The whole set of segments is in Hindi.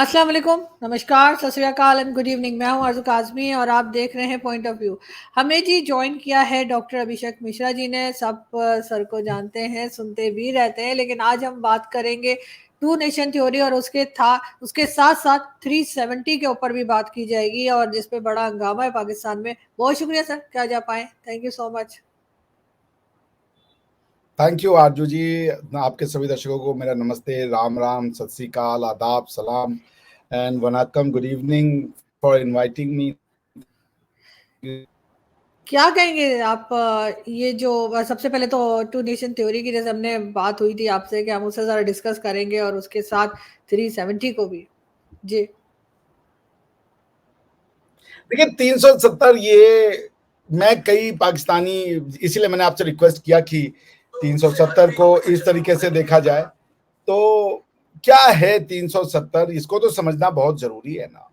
अस्सलाम वालेकुम, नमस्कार, सत श्री अकाल एंड गुड इवनिंग। मैं हूं आरज़ू काज़मी और आप देख रहे हैं पॉइंट ऑफ व्यू। हमें जी जॉइन किया है डॉक्टर अभिषेक मिश्रा जी ने। सब सर को जानते हैं, सुनते भी रहते हैं, लेकिन आज हम बात करेंगे टू नेशन थ्योरी और उसके साथ साथ 370 के ऊपर भी बात की जाएगी और जिस पे बड़ा हंगामा है पाकिस्तान में। बहुत शुक्रिया सर, क्या जा पाए। Thank you so much. Thank you आरजू जी। आपके सभी दर्शकों को मेरा नमस्ते, राम राम, सत श्री अकाल, आदाब, सलाम and vanakkam, good evening for inviting me. क्या कहेंगे आप ये जो सबसे पहले तो टू नेशन थ्योरी की जैसे हमने बात हुई थी आपसे कि हम उससे ज़रा डिस्कस करेंगे और उसके साथ 370 को भी। जी देखिए 370 ये मैं कई पाकिस्तानी, इसीलिए मैंने आपसे रिक्वेस्ट किया कि 370 को इस तरीके से देखा जाए। तो क्या है 370, इसको तो समझना बहुत जरूरी है ना।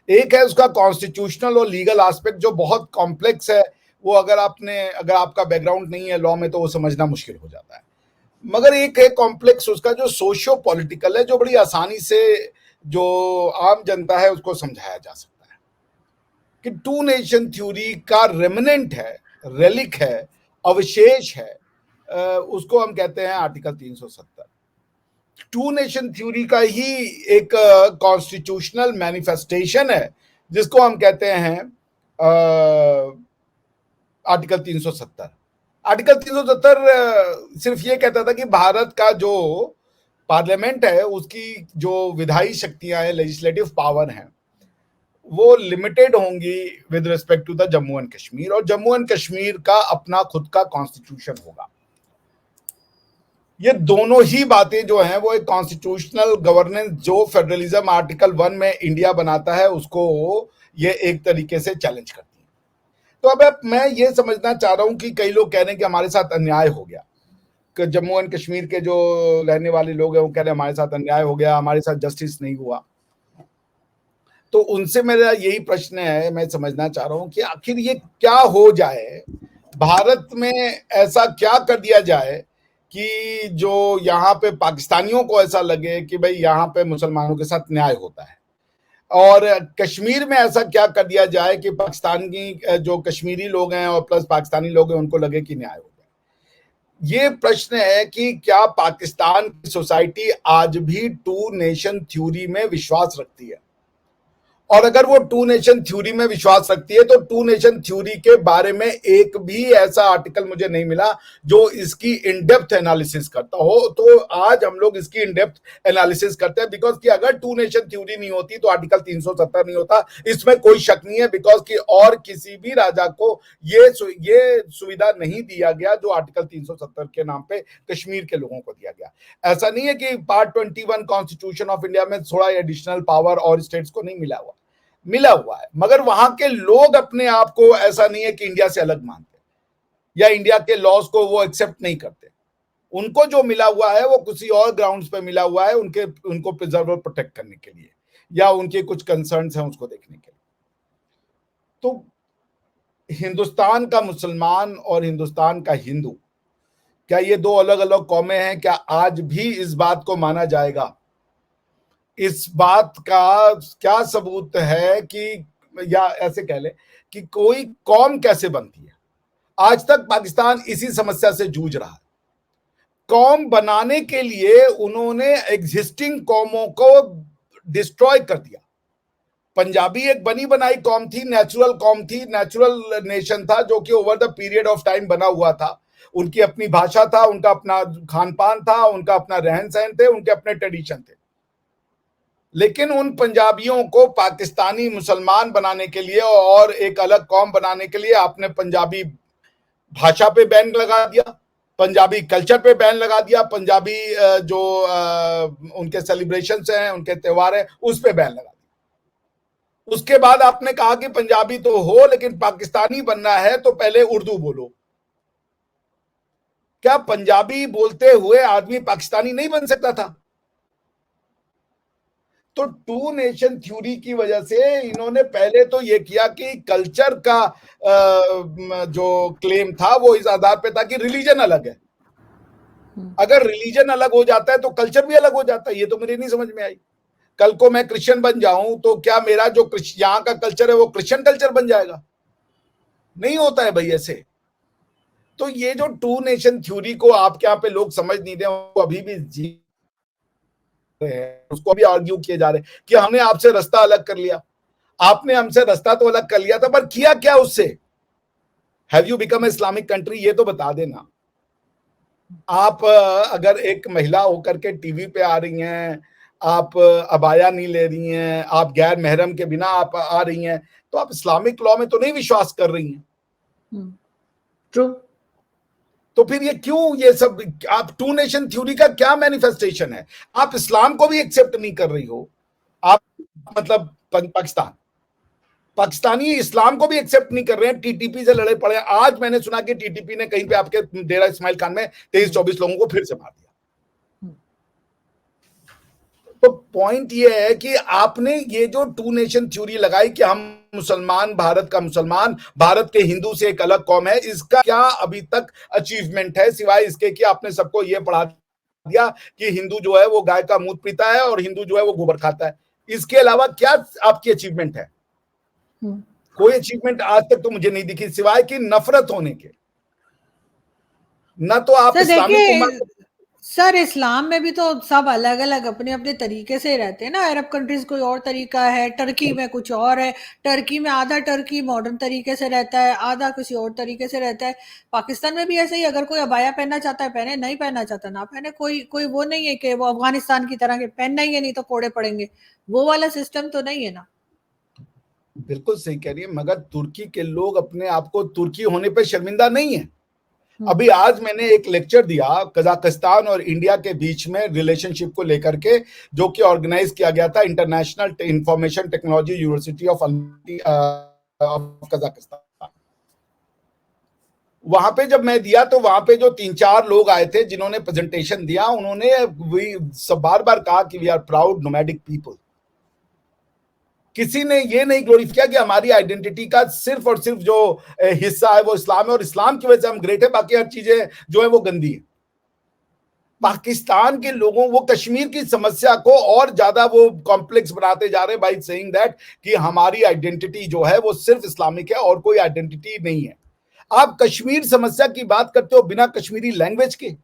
एक है उसका कॉन्स्टिट्यूशनल और लीगल एस्पेक्ट जो बहुत कॉम्प्लेक्स है। वो अगर आपका बैकग्राउंड नहीं है लॉ में तो वो समझना मुश्किल हो जाता है। मगर एक है कॉम्प्लेक्स उसका जो सोशियो पॉलिटिकल है, जो बड़ी आसानी से जो आम जनता है उसको समझाया जा सकता है कि टू नेशन थ्योरी का रेमिनेंट है, रेलिक है, अवशेष है। उसको हम कहते हैं आर्टिकल 370। टू नेशन थ्योरी का ही एक कॉन्स्टिट्यूशनल मैनिफेस्टेशन है जिसको हम कहते हैं आर्टिकल 370। आर्टिकल 370 सिर्फ ये कहता था कि भारत का जो पार्लियामेंट है उसकी जो विधायी शक्तियां हैं, लेजिस्लेटिव पावर हैं, वो लिमिटेड होंगी with respect to the Jammu and Kashmir, और जम्मू एंड कश्मीर का अपना खुद का कॉन्स्टिट्यूशन होगा। ये दोनों ही बातें जो हैं वो एक कॉन्स्टिट्यूशनल गवर्नेंस जो फेडरलिज्म आर्टिकल 1 में इंडिया बनाता है उसको ये एक तरीके से चैलेंज करती है। तो अब मैं ये समझना चाह रहा हूं कि कई लोग कह रहे हैं कि हमारे साथ अन्याय हो गया, कि जम्मू एंड कश्मीर के जो रहने वाले लोग हैं वो कह रहे हैं हमारे साथ अन्याय हो गया, हमारे साथ जस्टिस नहीं हुआ। तो उनसे मेरा यही प्रश्न है, मैं समझना चाह रहा हूं कि आखिर ये क्या हो जाए, भारत में ऐसा क्या कर दिया जाए कि जो यहाँ पे पाकिस्तानियों को ऐसा लगे कि भाई यहाँ पे मुसलमानों के साथ न्याय होता है, और कश्मीर में ऐसा क्या कर दिया जाए कि पाकिस्तानी जो कश्मीरी लोग हैं और प्लस पाकिस्तानी लोग हैं उनको लगे कि न्याय हो गया। ये प्रश्न है कि क्या पाकिस्तान की सोसाइटी आज भी टू नेशन थ्योरी में विश्वास रखती है, और अगर वो टू नेशन थ्योरी में विश्वास रखती है तो टू नेशन थ्योरी के बारे में एक भी ऐसा आर्टिकल मुझे नहीं मिला जो इसकी इन डेप्थ एनालिसिस करता हो। तो आज हम लोग इसकी इन डेप्थ एनालिसिस करते हैं, बिकॉज कि अगर टू नेशन थ्योरी नहीं होती तो आर्टिकल 370 नहीं होता, इसमें कोई शक नहीं है। बिकॉज कि और किसी भी राजा को ये सुविधा नहीं दिया गया जो आर्टिकल 370 के नाम पे कश्मीर के लोगों को दिया गया। ऐसा नहीं है कि पार्ट 21 कॉन्स्टिट्यूशन ऑफ इंडिया में थोड़ा एडिशनल पावर और स्टेट्स को नहीं मिला हुआ है, मगर वहां के लोग अपने आप को ऐसा नहीं है कि इंडिया से अलग मानते या इंडिया के लॉज को वो एक्सेप्ट नहीं करते। उनको जो मिला हुआ है वो किसी और ग्राउंड्स पे मिला हुआ है, उनको प्रिजर्व और प्रोटेक्ट करने के लिए, या उनके कुछ कंसर्न्स हैं उसको देखने के लिए। तो हिंदुस्तान का मुसलमान और हिंदुस्तान का हिंदू, क्या ये दो अलग अलग कौमें हैं? क्या आज भी इस बात को माना जाएगा? इस बात का क्या सबूत है कि, या ऐसे कह ले कि कोई कौम कैसे बनती है? आज तक पाकिस्तान इसी समस्या से जूझ रहा है। कौम बनाने के लिए उन्होंने एग्जिस्टिंग कौमों को डिस्ट्रॉय कर दिया। पंजाबी एक बनी बनाई कौम थी, नेचुरल कौम थी, नेचुरल नेशन था जो कि over the period of time बना हुआ था। उनकी अपनी भाषा था, उनका अपना खान पान था, उनका अपना रहन सहन थे, उनके अपने ट्रेडिशन थे। लेकिन उन पंजाबियों को पाकिस्तानी मुसलमान बनाने के लिए और एक अलग कौम बनाने के लिए आपने पंजाबी भाषा पे बैन लगा दिया, पंजाबी कल्चर पे बैन लगा दिया, पंजाबी जो उनके सेलिब्रेशंस हैं, उनके त्योहार हैं, उस पे बैन लगा दिया। उसके बाद आपने कहा कि पंजाबी तो हो लेकिन पाकिस्तानी बनना है तो पहले उर्दू बोलो। क्या पंजाबी बोलते हुए आदमी पाकिस्तानी नहीं बन सकता था? तो टू नेशन थ्योरी की वजह से इन्होंने पहले तो ये किया कि कल्चर का जो क्लेम था वो इस आधार पे था कि रिलीजन अलग है। अगर रिलीजन अलग हो जाता है तो कल्चर भी अलग हो जाता है। ये तो मुझे नहीं समझ में आई। कल को मैं क्रिश्चियन बन जाऊं तो क्या मेरा जो यहाँ का कल्चर है वो क्रिश्चियन कल्चर बन जाएगा? नहीं होता है भाई ऐसे। तो ये जो टू नेशन थ्योरी को आपके यहाँ पे लोग समझ नहीं रहे, वो अभी भी जी रहे हैं, उसको भी आर्ग्यू किए जा रहे हैं कि हमने आपसे रास्ता अलग कर लिया। आपने हमसे रास्ता तो अलग कर लिया था, पर किया क्या उससे? Have you become Islamic country? ये तो बता देना। आप अगर एक महिला होकर के टीवी पे आ रही हैं, आप अबाया नहीं ले रही हैं, आप गैर महरम के बिना आप आ रही हैं, तो आप इस्लामिक लॉ में तो नहीं विश्वास कर रही हैं। ट्रू। तो फिर ये क्यों ये सब? आप टू नेशन थ्योरी का क्या मैनिफेस्टेशन है? आप इस्लाम को भी एक्सेप्ट नहीं कर रही हो, आप मतलब पाकिस्तानी इस्लाम को भी एक्सेप्ट नहीं कर रहे हैं, टीटीपी से लड़े पड़े हैं। आज मैंने सुना कि टीटीपी ने कहीं पे आपके डेरा इस्माइल खान में 23-24 लोगों को फिर से मार दिया। तो पॉइंट ये है कि आपने ये जो टू नेशन थ्योरी लगाई कि हम मुसलमान, भारत का मुसलमान, भारत के हिंदू से एक अलग कौम है, इसका क्या अभी तक अचीवमेंट है सिवाय इसके कि आपने सबको ये पढ़ा दिया कि हिंदू जो है वो गाय का मूत्र पीता है और हिंदू जो है वो गोबर खाता है? इसके अलावा क्या आपकी अचीवमेंट है? कोई अचीवमेंट आज तक तो मुझे नहीं दिखी सिवाय कि नफरत होने के। न तो आप इस्लामिक उम्मा सर इस्लाम में भी तो सब अलग अलग अपने अपने तरीके से रहते हैं ना। अरब कंट्रीज कोई और तरीका है, टर्की में कुछ और है, टर्की में आधा टर्की मॉडर्न तरीके से रहता है, आधा किसी और तरीके से रहता है। पाकिस्तान में भी ऐसे ही, अगर कोई अबाया पहनना चाहता है पहने, नहीं पहनना चाहता ना पहने। कोई वो नहीं है कि वो अफगानिस्तान की तरह के पहनना ही है नहीं तो कोड़े पड़ेंगे, वो वाला सिस्टम तो नहीं है ना। बिल्कुल सही कह रही है, मगर तुर्की के लोग अपने आप को तुर्की होने पे शर्मिंदा नहीं है। अभी आज मैंने एक लेक्चर दिया कजाकिस्तान और इंडिया के बीच में रिलेशनशिप को लेकर के, जो कि ऑर्गेनाइज किया गया था international information technology university of Kazakhstan. वहां पे जब मैं दिया तो वहां पे जो 3-4 लोग आए थे जिन्होंने प्रेजेंटेशन दिया, उन्होंने सब बार बार कहा कि we are proud nomadic people. किसी ने ये नहीं ग्लोरीफाई किया कि हमारी आइडेंटिटी का सिर्फ और सिर्फ जो हिस्सा है वो इस्लाम है और इस्लाम की वजह से हम ग्रेट है, बाकी हर चीजें जो है वो गंदी है। पाकिस्तान के लोगों वो कश्मीर की समस्या को और ज्यादा वो कॉम्प्लेक्स बनाते जा रहे हैं बाय सेइंग दैट कि हमारी आइडेंटिटी जो है वो सिर्फ इस्लामिक है और कोई आइडेंटिटी नहीं है। आप कश्मीर समस्या की बात करते हो बिना कश्मीरी लैंग्वेज के।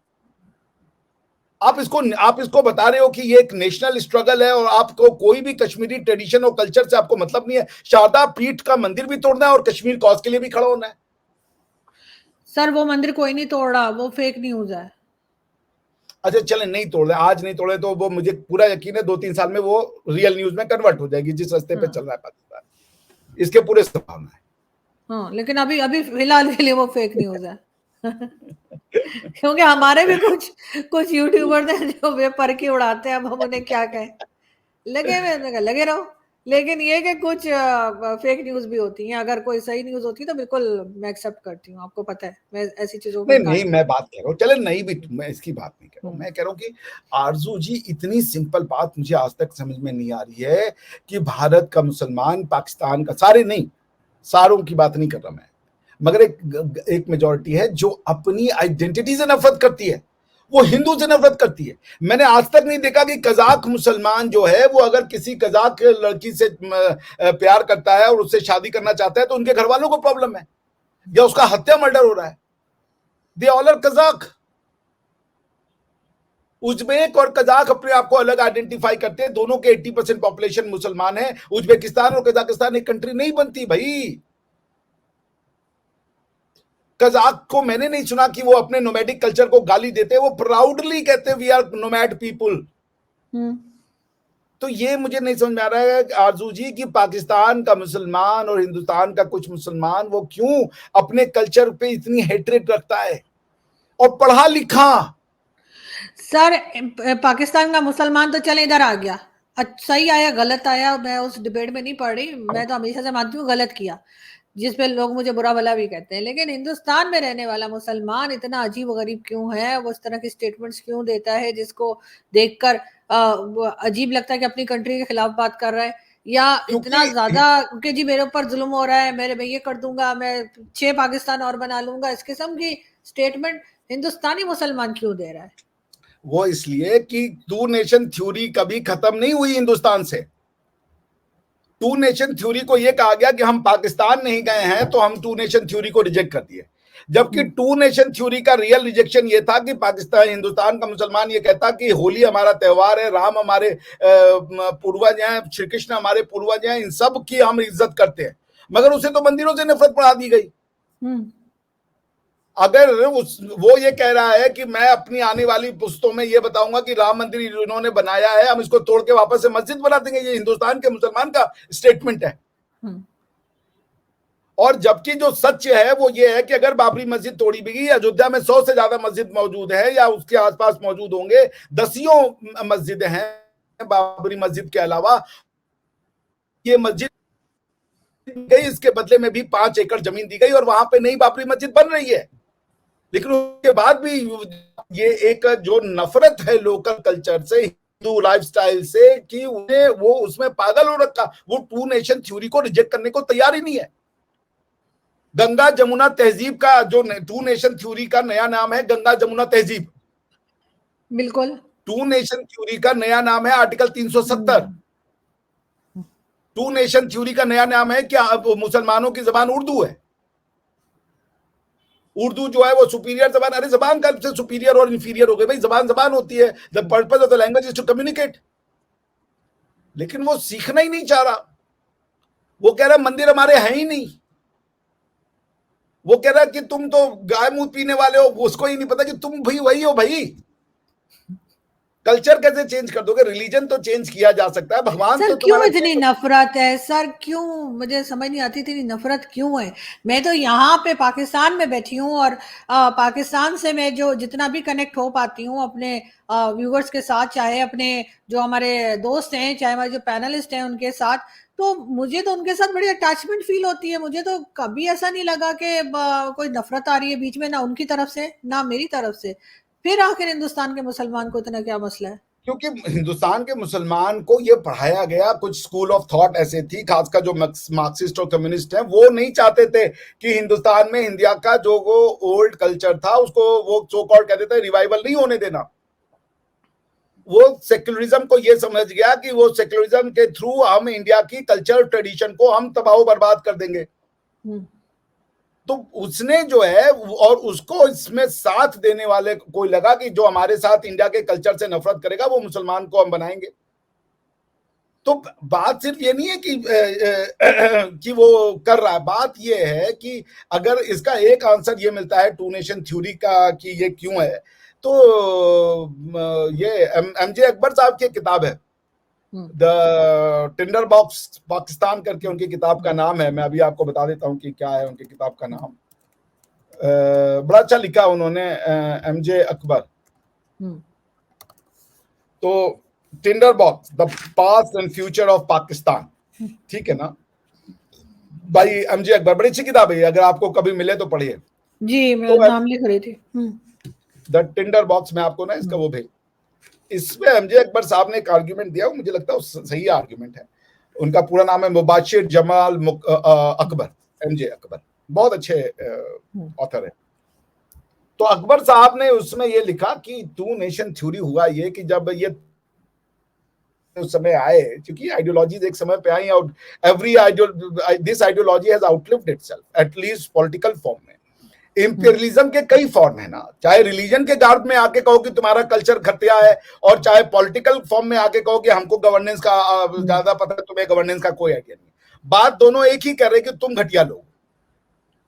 आप इसको बता रहे हो कि ये एक नेशनल स्ट्रगल है और आपको कोई भी कश्मीरी ट्रेडिशन और कल्चर से आपको मतलब नहीं है। शारदा पीठ का मंदिर भी तोड़ना है और कश्मीर कॉज के लिए भी खड़ा होना है। सर वो मंदिर कोई नहीं तोड़ रहा, वो फेक न्यूज है। अच्छा चले नहीं तोड़ रहे, आज नहीं तोड़े तो वो मुझे पूरा यकीन है 2-3 साल में वो रियल न्यूज में कन्वर्ट हो जाएगी, जिस रास्ते पे चल रहा है पाकिस्तान, इसके पूरे संभावना है। हाँ, लेकिन अभी अभी फिलहाल के लिए वो फेक न्यूज है। क्योंकि हमारे भी कुछ यूट्यूबर हैं जो वे पर के उड़ाते हैं, अब हम उन्हें क्या कहें। लगे रहो। लेकिन ये कि कुछ फेक न्यूज भी होती हैं, अगर कोई सही न्यूज होती है तो बिल्कुल मैं एक्सेप्ट करती हूँ, आपको पता है मैं ऐसी चीजों को नहीं मैं बात कर रहा हूँ, चले नहीं भी, मैं इसकी बात नहीं कर रहा हूँ। मैं कह रहा हूँ कि आरजू जी इतनी सिंपल बात मुझे आज तक समझ में नहीं आ रही है कि भारत का मुसलमान, पाकिस्तान का, सारे नहीं, सारों की बात नहीं कर रहा मैं, मगर एक मेजॉरिटी है जो अपनी आइडेंटिटी से नफरत करती है, वो हिंदू से नफरत करती है। मैंने आज तक नहीं देखा कि कजाक मुसलमान जो है वो अगर किसी कजाक लड़की से प्यार करता है और उससे शादी करना चाहता है तो उनके घर वालों को प्रॉब्लम है या उसका हत्या मर्डर हो रहा है। They all are Kazakh. Uzbek और कजाक अपने आप को अलग आइडेंटिफाई करते हैं, दोनों के 80% पॉपुलेशन मुसलमान है। उज्बेकिस्तान और कजाकिस्तान एक कंट्री नहीं बनती भाई। कजाक को मैंने नहीं सुना कि वो अपने नोमैडिक कल्चर को गाली देते, वो प्राउडली कहते वी आर नोमैड पीपल। तो ये मुझे नहीं समझ में आ रहा है आरजू जी कि पाकिस्तान का मुसलमान और हिंदुस्तान का कुछ मुसलमान वो क्यों अपने कल्चर पे इतनी हेट्रेड रखता है, और पढ़ा लिखा। सर पाकिस्तान का मुसलमान तो चले इधर आ गया, सही आया गलत आया मैं उस डिबेट में नहीं पढ़ रही, मैं तो हमेशा से मानती हूँ गलत किया, जिसपे लोग मुझे बुरा भला भी कहते हैं। लेकिन हिंदुस्तान में रहने वाला मुसलमान इतना अजीब गरीब क्यों है, वो इस तरह की स्टेटमेंट्स क्यों देता है जिसको देखकर अजीब लगता है कि अपनी कंट्री के खिलाफ बात कर रहा है, या इतना ज्यादा कि जी मेरे ऊपर जुल्म हो रहा है, मैं ये कर दूंगा, मैं 6 पाकिस्तान और बना लूंगा, इस किस्म की स्टेटमेंट हिंदुस्तानी मुसलमान क्यों दे रहा है? वो इसलिए कि टू नेशन थ्योरी कभी खत्म नहीं हुई हिंदुस्तान से। टू नेशन थ्योरी को ये कहा गया कि हम पाकिस्तान नहीं गए हैं तो हम टू नेशन थ्योरी को रिजेक्ट कर दिए, जबकि टू नेशन थ्योरी का रियल रिजेक्शन ये था कि पाकिस्तान, हिंदुस्तान का मुसलमान ये कहता कि होली हमारा त्योहार है, राम हमारे पूर्वज हैं, श्री कृष्ण हमारे पूर्वज हैं, इन सब की हम इज्जत करते हैं, मगर उसे तो मंदिरों से नफरत बढ़ा दी गई। अगर वो ये कह रहा है कि मैं अपनी आने वाली पुस्तों में ये बताऊंगा कि राम मंदिर इन्होंने बनाया है, हम इसको तोड़ के वापस से मस्जिद बना देंगे, ये हिंदुस्तान के मुसलमान का स्टेटमेंट है। और जबकि जो सच है वो ये है कि अगर बाबरी मस्जिद तोड़ी भी गई, अयोध्या में 100 से ज्यादा मस्जिद मौजूद है या उसके आसपास मौजूद होंगे, दसियों मस्जिदें हैं बाबरी मस्जिद के अलावा। ये मस्जिद गई, इसके बदले में भी 5 एकड़ जमीन दी गई और वहां पे नई बाबरी मस्जिद बन रही है। लेकिन उसके बाद भी ये एक जो नफरत है लोकल कल्चर से, हिंदू लाइफस्टाइल से, कि उन्हें वो उसमें पागल हो रखा, वो टू नेशन थ्योरी को रिजेक्ट करने को तैयार ही नहीं है। गंगा जमुना तहजीब का जो टू नेशन थ्योरी का नया नाम है, गंगा जमुना तहजीब। बिल्कुल, टू नेशन थ्योरी का नया नाम है आर्टिकल 370। टू नेशन थ्योरी का नया नाम है क्या मुसलमानों की जबान उर्दू है। उर्दू जो है वो सुपीरियर जबान, अरे जबान का से सुपीरियर और इंफीरियर हो गई भाई, जबान जबान होती है, the purpose of the language is to communicate. लेकिन वो सीखना ही नहीं चाह रहा, वो कह रहा मंदिर हमारे हैं ही नहीं, वो कह रहा कि तुम तो गाय मुंह पीने वाले हो, उसको ही नहीं पता कि तुम भी वही हो भाई। कल्चर कैसे चेंज कर दोगे? रिलीजन तो चेंज किया जा सकता है, भगवान सर तो क्यों तुम्हारा इतनी नफरत है सर? क्यों, मुझे समझ नहीं आती इतनी नफरत क्यों है। मैं तो यहाँ पे पाकिस्तान में बैठी हूँ और पाकिस्तान से मैं जो जितना भी कनेक्ट हो पाती हूँ अपने व्यूवर्स के साथ, चाहे अपने जो हमारे दोस्त हैं, चाहे हमारे जो पैनलिस्ट हैं उनके साथ, तो मुझे तो उनके साथ बड़ी अटैचमेंट फील होती है। मुझे तो कभी ऐसा नहीं लगा कि कोई नफरत आ रही है बीच में, ना उनकी तरफ से ना मेरी तरफ से। फिर आखिर हिंदुस्तान के मुसलमान को इतना क्या मसला है? क्योंकि हिंदुस्तान के मुसलमान को ये पढ़ाया गया, कुछ स्कूल ऑफ थॉट ऐसे थी, खासकर जो मार्क्सिस्ट और कम्युनिस्ट हैं, वो नहीं चाहते थे कि हिंदुस्तान में इंडिया का जो वो ओल्ड कल्चर था उसको वो सो कॉल्ड कहते थे रिवाइवल नहीं होने देना। वो सेक्युलरिज्म को ये समझ गया कि वो सेक्युलरिज्म के थ्रू हम इंडिया की कल्चर ट्रेडिशन को हम तबाह बर्बाद कर देंगे। तो उसने जो है, और उसको इसमें साथ देने वाले कोई लगा कि जो हमारे साथ इंडिया के कल्चर से नफरत करेगा वो मुसलमान को हम बनाएंगे। तो बात सिर्फ ये नहीं है कि वो कर रहा है, बात ये है कि अगर इसका एक आंसर ये मिलता है टू नेशन थ्योरी का कि ये क्यों है, तो ये एमजे अकबर साहब की किताब है द टिंडर बॉक्स पाकिस्तान करके उनकी किताब का नाम है। मैं अभी आपको बता देता हूँ कि क्या है उनकी किताब का नाम। बड़ा अच्छा लिखा उन्होंने, एमजे अकबर। तो Tinder box the past and future of Pakistan, ठीक है ना भाई? एमजे अकबर, बड़ी अच्छी किताब है, अगर आपको कभी मिले तो पढ़िए। जी, मैं नाम लिख रही थी। द टिंडर बॉक्स में आपको ना इसका वो भेज, इसमें एमजे अकबर साहब ने एक आर्ग्यूमेंट दिया, मुझे लगता है सही आर्ग्यूमेंट है। उनका पूरा नाम है मुबाशिर जमाल अकबर, एमजे अकबर, बहुत अच्छे ऑथर है। तो अकबर साहब ने उसमें ये लिखा कि टू नेशन थ्योरी हुआ ये कि जब ये उस समय आए, क्योंकि आइडियोलॉजीज एक समय पे आई और every this ideology has outlived itself, at least political form में। इंपीरियलिज्म के कई फॉर्म है ना, चाहे रिलीजन के गार्ड में आके कहो कि तुम्हारा कल्चर घटिया है, और चाहे पॉलिटिकल फॉर्म में आके कहो कि हमको गवर्नेंस का ज्यादा पता है, तुम्हें गवर्नेंस का कोई आइडिया नहीं। बात दोनों एक ही कर रहे कि तुम घटिया लोग।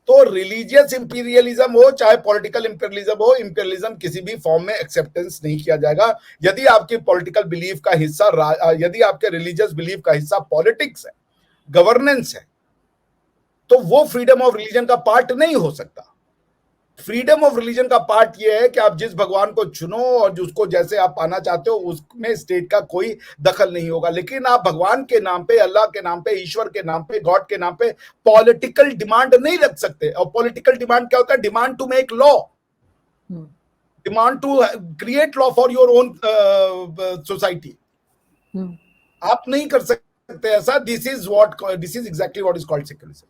तो रिलीजियस इंपीरियलिज्म हो चाहे पॉलिटिकल इंपीरियलिज्म हो, इंपीरियलिज्म किसी भी फॉर्म में एक्सेप्टेंस नहीं किया जाएगा। यदि आपकी पॉलिटिकल बिलीफ का हिस्सा, यदि आपके रिलीजियस बिलीफ का हिस्सा पॉलिटिक्स है, गवर्नेंस है, तो वो फ्रीडम ऑफ रिलीजन का पार्ट नहीं हो सकता। फ्रीडम ऑफ रिलीजन का पार्ट ये है कि आप जिस भगवान को चुनो और जिसको जैसे आप पाना चाहते हो उसमें स्टेट का कोई दखल नहीं होगा। लेकिन आप भगवान के नाम पे, अल्लाह के नाम पे, ईश्वर के नाम पे, गॉड के नाम पे पॉलिटिकल डिमांड नहीं रख सकते। और पॉलिटिकल डिमांड क्या होता है? Demand to make law, demand to create law for your own society. आप नहीं कर सकते ऐसा। This is exactly what is called secularism.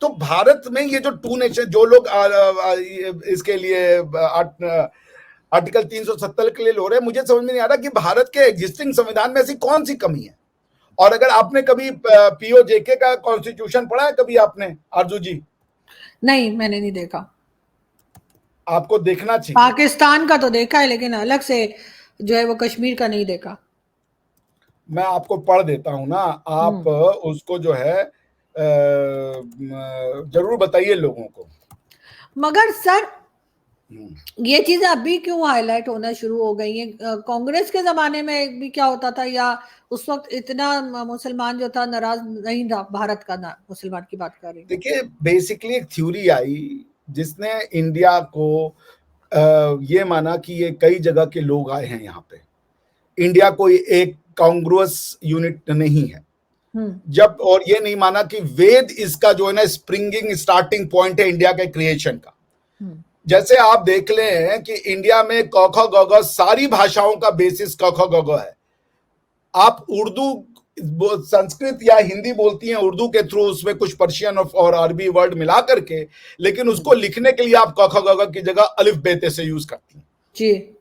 तो भारत में ये जो टू नेशन, जो लोग इसके लिए आर्टिकल 370 के लिए लो रहे हैं। मुझे समझ में नहीं आ रहा कि भारत के एग्जिस्टिंग संविधान में ऐसी कौन सी कमी है। और अगर आपने कभी पीओजेके का कॉन्स्टिट्यूशन पढ़ा है कभी आपने आरजू जी? नहीं, मैंने नहीं देखा। आपको देखना चाहिए। पाकिस्तान का तो देखा है, लेकिन अलग से जो है वो कश्मीर का नहीं देखा। मैं आपको पढ़ देता हूं ना, आप उसको जो है जरूर बताइए लोगों को। मगर सर, ये चीजें अभी क्यों हाईलाइट होना शुरू हो गई हैं? कांग्रेस के जमाने में भी क्या होता था, या उस वक्त इतना मुसलमान जो था नाराज नहीं था? भारत का ना मुसलमान की बात कर रही हूँ। देखिए, बेसिकली एक थ्योरी आई जिसने इंडिया को ये माना कि ये कई जगह के लोग आए हैं यहाँ पे, इंडिया कोई एक कांग्रुअस यूनिट नहीं है। जब, और ये नहीं माना कि वेद इसका जो है ना स्प्रिंगिंग स्टार्टिंग पॉइंट है इंडिया के क्रिएशन का। जैसे आप देख लें कि इंडिया में क ख ग घ सारी भाषाओं का बेसिस क ख ग घ है। आप उर्दू, संस्कृत या हिंदी बोलती हैं, उर्दू के थ्रू उसमें कुछ पर्शियन और अरबी वर्ड मिला करके, लेकिन उसको लिखने के लिए आप क ख ग घ की जगह अलिफ बेते से यूज करती हैं जी।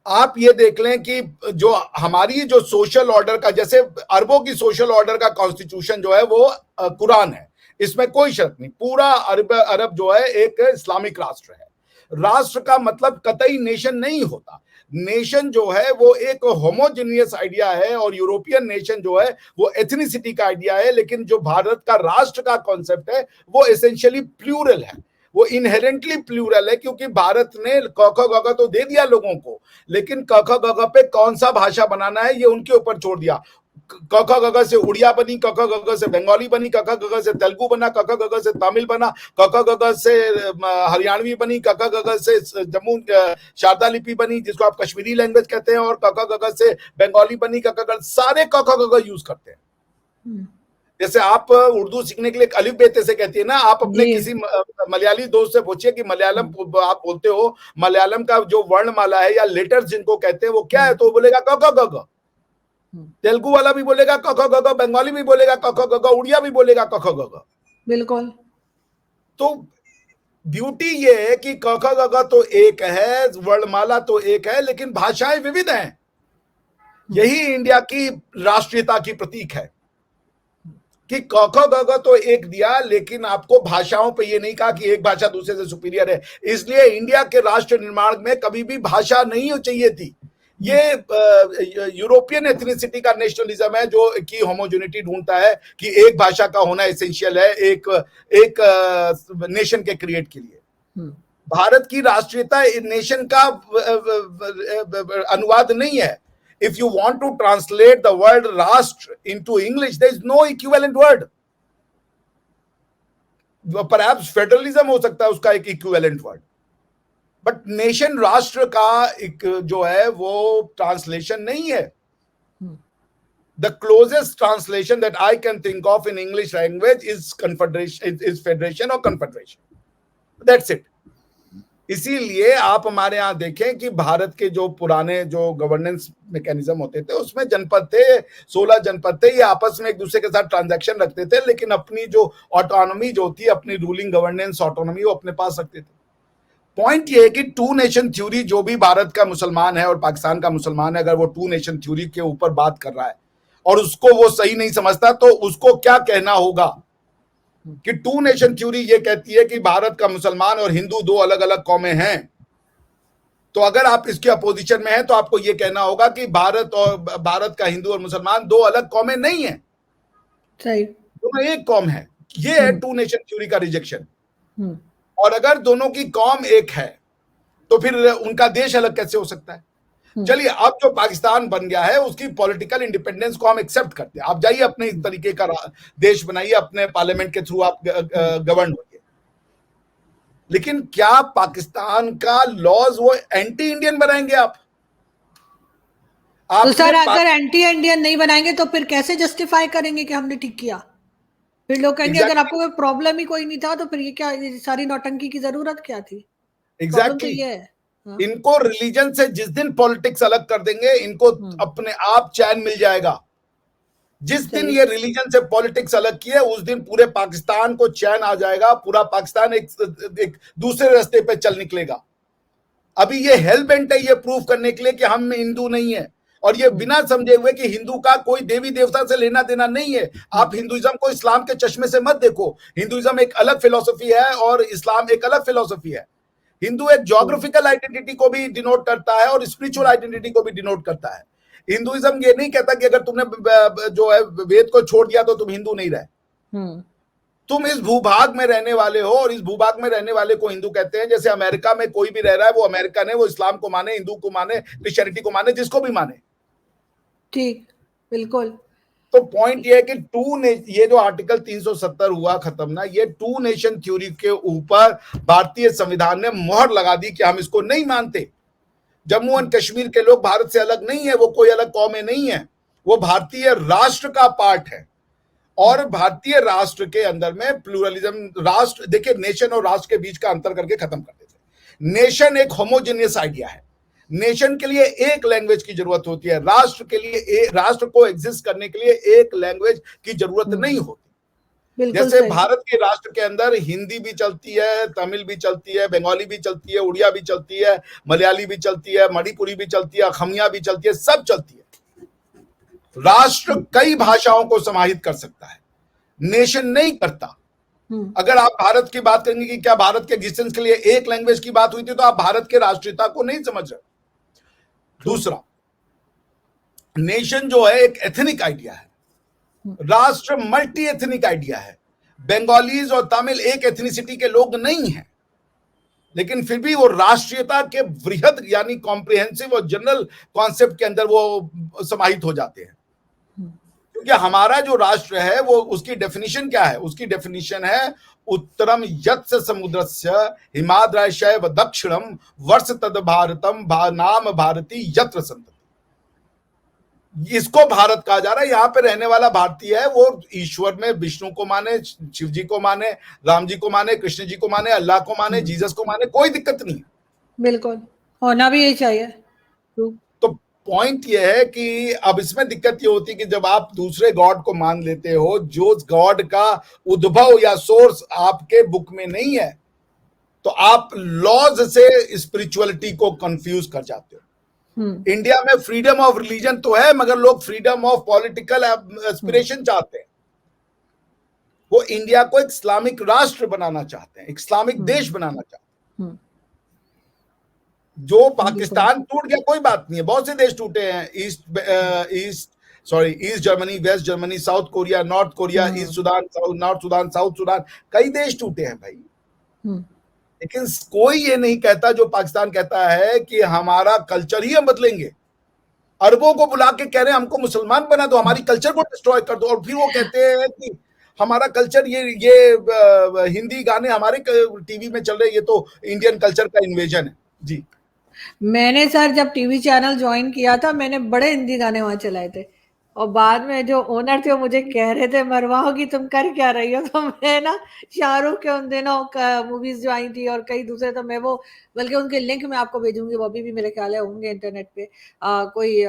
आप ये देख लें कि जो हमारी जो सोशल ऑर्डर का, जैसे अरबों की सोशल ऑर्डर का कॉन्स्टिट्यूशन जो है वो कुरान है, इसमें कोई शक नहीं। पूरा अरब जो है एक इस्लामिक राष्ट्र है। राष्ट्र का मतलब कतई नेशन नहीं होता। नेशन जो है वो एक होमोजेनियस आइडिया है, और यूरोपियन नेशन जो है वो एथनिसिटी का आइडिया है। लेकिन जो भारत का राष्ट्र का कॉन्सेप्ट है वो एसेंशियली प्लूरल है, वो इनहेरेंटली प्लूरल है, क्योंकि भारत ने क ख ग घ तो दे दिया लोगों को, लेकिन क ख ग घ पे कौन सा भाषा बनाना है ये उनके ऊपर छोड़ दिया। क ख ग घ से उड़िया बनी, क ख ग घ से बंगाली बनी, क ख ग घ से तेलुगु बना, क ख ग घ से तमिल बना, क ख ग घ से हरियाणवी बनी, क ख ग घ से जम्मू शारदा लिपि बनी जिसको आप कश्मीरी लैंग्वेज कहते हैं, और क ख ग घ से बंगाली बनी। क ख ग सारे क ख ग घ यूज करते हैं। जैसे आप उर्दू सीखने के लिए अलिफ बेते से कहती है ना, आप अपने किसी मलयाली दोस्त से पूछिए कि मलयालम आप बोलते हो, मलयालम का जो वर्णमाला है या लेटर्स जिनको कहते हैं वो क्या है, तो वो बोलेगा क ख ग घ। तेलुगु वाला भी बोलेगा क ख ग घ, बंगाली भी बोलेगा क ख ग घ, उड़िया भी बोलेगा क ख ग घ। बिल्कुल। तो ब्यूटी ये है कि क ख ग घ तो एक है, वर्णमाला तो एक है, लेकिन भाषाएं विविध हैं। यही इंडिया की राष्ट्रीयता की प्रतीक है कि क ख ग घ तो एक दिया, लेकिन आपको भाषाओं पे ये नहीं कहा कि एक भाषा दूसरे से सुपीरियर है। इसलिए इंडिया के राष्ट्र निर्माण में कभी भी भाषा नहीं चाहिए थी। ये यूरोपियन एथनिसिटी का नेशनलिज्म है जो की होमोजेनिटी ढूंढता है कि एक भाषा का होना एसेंशियल है एक नेशन के क्रिएट के लिए। भारत की राष्ट्रीयता नेशन का अनुवाद नहीं है। If you want to translate the word Rashtra into English, there is no equivalent word. Perhaps federalism हो सकता है उसका एक equivalent word, but nation राष्ट्र का एक जो है वो translation नहीं है. The closest translation that I can think of in English language is confederation, is federation or confederation. That's it. इसीलिए आप हमारे यहाँ देखें कि भारत के जो पुराने जो गवर्नेंस मैकेनिज्म होते थे उसमें जनपद थे, 16 जनपद थे, ये आपस में एक दूसरे के साथ ट्रांजैक्शन रखते थे, लेकिन अपनी जो ऑटोनॉमी जो थी, अपनी रूलिंग गवर्नेंस ऑटोनॉमी वो अपने पास रखते थे। पॉइंट ये है कि टू नेशन थ्योरी, जो भी भारत का मुसलमान है और पाकिस्तान का मुसलमान है, अगर वो टू नेशन थ्योरी के ऊपर बात कर रहा है और उसको वो सही नहीं समझता, तो उसको क्या कहना होगा कि टू नेशन थ्योरी ये कहती है कि भारत का मुसलमान और हिंदू दो अलग अलग कौमें हैं। तो अगर आप इसके अपोजिशन में हैं तो आपको ये कहना होगा कि भारत का हिंदू और मुसलमान दो अलग कौमें नहीं है, सही, दोनों एक कौम है। ये है टू नेशन थ्योरी का रिजेक्शन। और अगर दोनों की कौम एक है तो फिर उनका देश अलग कैसे हो सकता है? चलिए, अब जो पाकिस्तान बन गया है उसकी पॉलिटिकल इंडिपेंडेंस को हम एक्सेप्ट करते हैं। आप जाइए अपने इस तरीके का देश बनाइए, अपने पार्लियामेंट के थ्रू आप गवर्न होइए, लेकिन क्या पाकिस्तान का लॉज वो एंटी इंडियन बनाएंगे आप? तो सर, अगर एंटी इंडियन नहीं बनाएंगे तो फिर कैसे जस्टिफाई करेंगे कि हमने ठीक किया? फिर लोग कहेंगे अगर आपको कोई प्रॉब्लम ही कोई नहीं था तो फिर ये क्या, ये सारी नौटंकी की जरूरत क्या थी? एग्जैक्टली ये है। इनको रिलीजन से जिस दिन पॉलिटिक्स अलग कर देंगे, इनको अपने आप चैन मिल जाएगा। जिस दिन ये रिलीजन से पॉलिटिक्स अलग किए उस दिन पूरे पाकिस्तान को चैन आ जाएगा, पूरा पाकिस्तान एक दूसरे रास्ते पे चल निकलेगा। अभी ये हेल बेंट है ये प्रूव करने के लिए कि हम हिंदू नहीं है, और ये बिना समझे हुए कि हिंदू का कोई देवी देवता से लेना देना नहीं है। आप हिंदुइज्म को इस्लाम के चश्मे से मत देखो। हिंदुइज्म एक अलग फिलॉसफी है और इस्लाम एक अलग फिलॉसफी है। हिंदू एक ज्योग्राफिकल आइडेंटिटी को भी डिनोट करता है और स्पिरिचुअल आइडेंटिटी को भी डिनोट करता है। हिंदुइज्म ये नहीं कहता कि अगर तुमने जो है वेद को छोड़ दिया तो तुम हिंदू नहीं रहे। तुम इस भूभाग में रहने वाले हो और इस भूभाग में रहने वाले को हिंदू कहते हैं। जैसे अमेरिका में कोई भी रह रहा है वो अमेरिकन है, वो इस्लाम को माने, हिंदू को माने, क्रिश्चियनिटी को माने, जिसको भी माने। ठीक, बिल्कुल। तो पॉइंट ये है कि ये जो आर्टिकल 370 हुआ खत्म ना, ये टू नेशन थ्योरी के ऊपर भारतीय संविधान ने मोहर लगा दी कि हम इसको नहीं मानते। जम्मू एंड कश्मीर के लोग भारत से अलग नहीं है, वो कोई अलग कौमें नहीं है, वो भारतीय राष्ट्र का पार्ट है। और भारतीय राष्ट्र के अंदर में प्लूरलिज्म, राष्ट्र देखिए, नेशन और राष्ट्र के बीच का अंतर करके खत्म कर देते। नेशन एक होमोजेनियस आइडिया है। नेशन के लिए एक लैंग्वेज की जरूरत होती है, राष्ट्र के लिए राष्ट्र को एग्जिस्ट करने के लिए एक लैंग्वेज की जरूरत नहीं होती। जैसे भारत के राष्ट्र के अंदर हिंदी भी चलती है, तमिल भी चलती है, बंगाली भी चलती है, उड़िया भी चलती है, मलयाली भी चलती है, मणिपुरी भी चलती है, खमिया भी चलती है, सब चलती है। राष्ट्र कई भाषाओं को समाहित कर सकता है, नेशन नहीं करता। अगर आप भारत की बात करेंगे कि क्या भारत के एग्जिस्टेंस के लिए एक लैंग्वेज की बात हुई थी, तो आप भारत के राष्ट्रीयता को नहीं समझ रहे। दूसरा, नेशन जो है एक एथनिक आइडिया है, राष्ट्र मल्टी एथनिक आइडिया है। बंगालीज और तमिल एक एथनिसिटी के लोग नहीं हैं, लेकिन फिर भी वो राष्ट्रीयता के वृहद यानी कॉम्प्रिहेंसिव और जनरल कॉन्सेप्ट के अंदर वो समाहित हो जाते हैं। क्योंकि हमारा जो राष्ट्र है वो, उसकी डेफिनेशन क्या है? उसकी डेफिनेशन है उत्तरम यत्स समुद्रस्य हिमाद्रशय व दक्षिणम वर्ष तद भारतम नाम भारती यत्र संतति। इसको भारत कहा जा रहा है। यहाँ पे रहने वाला भारतीय है, वो ईश्वर में विष्णु को माने, शिव जी को माने, राम जी को माने, कृष्ण जी को माने, अल्लाह को माने, जीसस को माने, कोई दिक्कत नहीं है। बिल्कुल, होना भी यही चाहिए। तो पॉइंट ये है कि अब इसमें दिक्कत ये होती है कि जब आप दूसरे गॉड को मान लेते हो, जो गॉड का उद्भव या सोर्स आपके बुक में नहीं है, तो आप लॉज से स्पिरिचुअलिटी को कंफ्यूज कर जाते हो। इंडिया में फ्रीडम ऑफ रिलीजन तो है, मगर लोग फ्रीडम ऑफ पॉलिटिकल एस्पिरेशन चाहते हैं। वो इंडिया को एक इस्लामिक राष्ट्र बनाना चाहते हैं, इस्लामिक देश बनाना चाहते हैं। जो पाकिस्तान टूट गया कोई बात नहीं है, बहुत से देश टूटे हैं, East Germany, West Germany, South Korea, North Korea, East Sudan, North Sudan, South Sudan, कई देश टूटे हैं भाई। लेकिन कोई ये नहीं कहता, जो पाकिस्तान कहता है कि हमारा कल्चर ही हम बदलेंगे। अरबों को बुला के कह रहे हैं हमको मुसलमान बना दो, हमारी कल्चर को डिस्ट्रॉय कर दो, और फिर वो कहते हैं कि हमारा कल्चर ये हिंदी गाने हमारे टीवी में चल रहे हैं, ये तो इंडियन कल्चर का इन्वेजन है। जी, मैंने सर जब टीवी चैनल ज्वाइन किया था, मैंने बड़े हिंदी गाने वहां चलाए थे, और बाद में जो ओनर थे वो मुझे कह रहे थे, मरवाओ कि तुम कर क्या रही हो। तो मैं ना शाहरुख के उन दिनों मूवीज जो आई थी और कई दूसरे, तो मैं वो, बल्कि उनके लिंक मैं आपको भेजूंगी, वो अभी भी मेरे ख्याल है होंगे इंटरनेट पे, कोई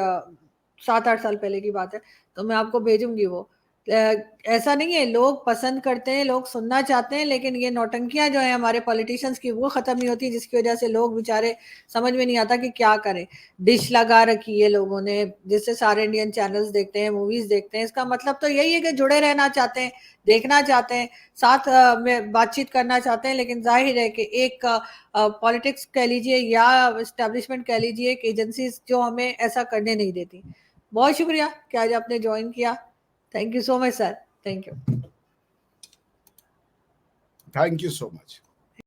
7-8 साल पहले की बात है, तो मैं आपको भेजूंगी वो। ऐसा नहीं है, लोग पसंद करते हैं, लोग सुनना चाहते हैं, लेकिन ये नौटंकियां जो है हमारे पॉलिटिशियंस की वो खत्म नहीं होती, जिसकी वजह से लोग बेचारे समझ में नहीं आता कि क्या करें। डिश लगा रखी है लोगों ने, जिससे सारे इंडियन चैनल्स देखते हैं, मूवीज देखते हैं। इसका मतलब तो यही है कि जुड़े रहना चाहते हैं, देखना चाहते हैं, साथ में बातचीत करना चाहते हैं, लेकिन जाहिर है कि एक पॉलिटिक्स कह लीजिए या एस्टेब्लिशमेंट कह लीजिए, एक एजेंसी जो हमें ऐसा करने नहीं देती। बहुत शुक्रिया कि आज आपने ज्वाइन किया। Thank you so much, sir. Thank you. Thank you so much.